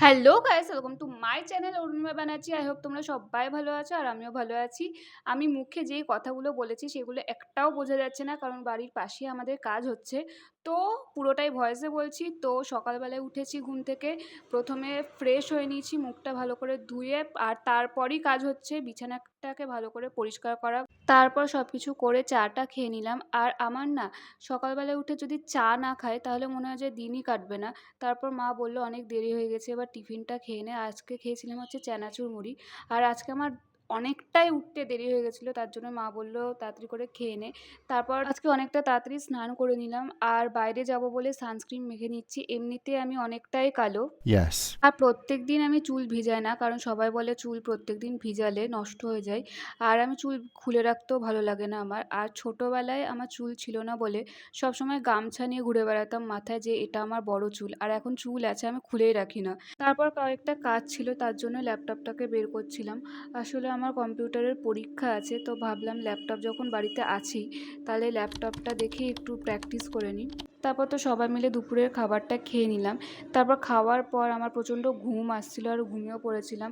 Hello guys, welcome to my channel Arunima Banerjee. I hope তোমরা সবাই ভালো আছো আর আমিও ভালো আছি। আমি মুখে যেই কথাগুলো বলেছি সেগুলো একটাও বোঝা যাচ্ছে না, কারণ বাড়ির পাশেই আমাদের কাজ হচ্ছে। তো পুরোটাই ভয়েসে বলছি। তো সকালবেলায় উঠেছি ঘুম থেকে, প্রথমে ফ্রেশ হয়ে নিয়েছি, মুখটা ভালো করে ধুয়ে, আর তারপরই কাজ হচ্ছে বিছানাটাকে ভালো করে পরিষ্কার করা। তারপর সব কিছু করে চাটা খেয়ে নিলাম। আর আমার না সকালবেলায় উঠে যদি চা না খাই তাহলে মনে হয় যে দিনই কাটবে না। তারপর মা বলল অনেক দেরি হয়ে গেছে, এবার টিফিনটা খেয়ে নে। আজকে খেয়েছিলাম হচ্ছে চানাচুর মুড়ি। আর আজকে আমার অনেকটাই উঠতে দেরি হয়ে গেছিলো, তার জন্য মা বলল তাড়াতাড়ি করে খেয়ে নে। তারপর আজকে অনেকটা তাড়াতাড়ি স্নান করে নিলাম, আর বাইরে যাব বলে সানস্ক্রিন মেখে নিচ্ছি। এমনিতে আমি অনেকটাই কালো। Yes. আর প্রত্যেকদিন আমি চুল ভিজাই না, কারণ সবাই বলে চুল প্রত্যেকদিন ভিজালে নষ্ট হয়ে যায়। আর আমি চুল খুলে রাখতেও ভালো লাগে না আমার। আর ছোটোবেলায় আমার চুল ছিল না বলে সবসময় গামছা নিয়ে ঘুরে বেড়াতাম মাথায়, যে এটা আমার বড় চুল। আর এখন চুল আছে, আমি খুলেই রাখি না। তারপর কয়েকটা কাজ ছিল, তার জন্য ল্যাপটপটাকে বের করছিলাম। আসলে আমার কম্পিউটারের পরীক্ষা আছে, তো ভাবলাম ল্যাপটপ যখন বাড়িতে আছি তাহলে ল্যাপটপটা দেখে একটু প্র্যাকটিস করে নিই। তারপর তো সবাই মিলে দুপুরের খাবারটা খেয়ে নিলাম। তারপর খাওয়ার পর আমার প্রচণ্ড ঘুম আসছিলো আর ঘুমিয়েও পড়েছিলাম।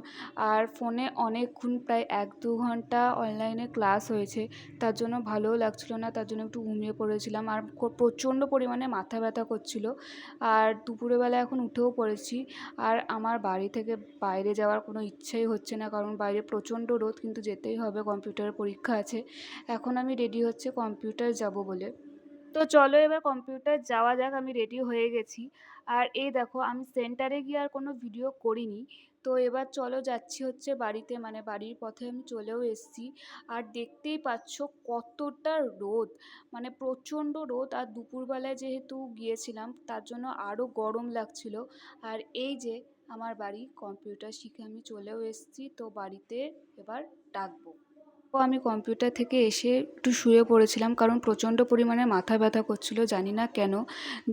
আর ফোনে অনেকক্ষণ, প্রায় ১-২ ঘন্টা অনলাইনে ক্লাস হয়েছে, তার জন্য ভালোও লাগছিলো না, তার জন্য একটু ঘুমিয়ে পড়েছিলাম। আর প্রচণ্ড পরিমাণে মাথা ব্যথা করছিলো। আর দুপুরবেলা এখন উঠেও পড়েছি। আর আমার বাড়ি থেকে বাইরে যাওয়ার কোনো ইচ্ছাই হচ্ছে না, কারণ বাইরে প্রচণ্ড রোদ, কিন্তু যেতেই হবে, কম্পিউটারের পরীক্ষা আছে। এখন আমি রেডি হচ্ছে কম্পিউটার যাব বলে। তো চলো এবার কম্পিউটার যাওয়া যাক। আমি রেডি হয়ে গেছি। আর এই দেখো, আমি সেন্টারে গিয়ে আর কোনো ভিডিও করিনি। তো এবার চলো যাচ্ছি হচ্ছে বাড়িতে, মানে বাড়ির পথে আমি চলেও এসেছি। আর দেখতেই পাচ্ছ কতটা রোদ, মানে প্রচণ্ড রোদ। আর দুপুরবেলায় যেহেতু গিয়েছিলাম তার জন্য আরও গরম লাগছিল। আর এই যে আমার বাড়ি, কম্পিউটার শিখে আমি চলেও এসেছি। তো বাড়িতে এবার ডাকবো। তো আমি কম্পিউটার থেকে এসে একটু শুয়ে পড়েছিলাম, কারণ প্রচণ্ড পরিমাণে মাথা ব্যথা করছিল, জানি না কেন।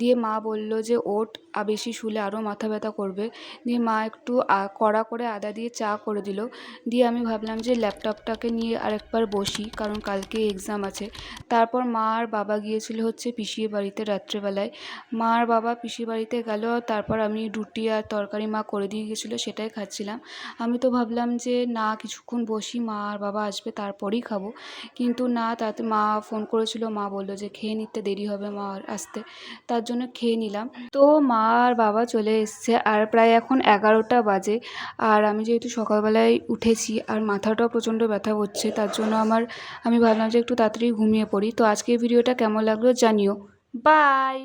দিয়ে মা বলল যে ওঠ, বেশি শুলে আরও মাথা ব্যথা করবে। দিয়ে মা একটু কড়া করে আদা দিয়ে চা করে দিল। দিয়ে আমি ভাবলাম যে ল্যাপটপটাকে নিয়ে আরেকবার বসি, কারণ কালকে এক্সাম আছে। তারপর মা আর বাবা গিয়েছিল হচ্ছে পিসির বাড়িতে রাত্রেবেলায়। মা আর বাবা পিসির বাড়িতে গেল, তারপর আমি রুটি আর তরকারি মা করে দিয়ে গেছিলো, সেটাই খাচ্ছিলাম। আমি তো ভাবলাম যে না, কিছুক্ষণ বসি, মা আর বাবা আসবে তারপরেই খাবো। কিন্তু না, তাতে মা ফোন করেছিল, মা বললো যে খেয়ে নিতে দেরি হবে মা আসতে, তার জন্য খেয়ে নিলাম। তো মা আর বাবা চলে এসছে, আর প্রায় এখন 11টা বাজে। আর আমি যেহেতু সকালবেলায় উঠেছি আর মাথাটাও প্রচণ্ড ব্যথা হচ্ছে, তার জন্য আমি ভাবলাম যে একটু তাড়াতাড়ি ঘুমিয়ে পড়ি। তো আজকের ভিডিওটা কেমন লাগলো জানিও। বাই।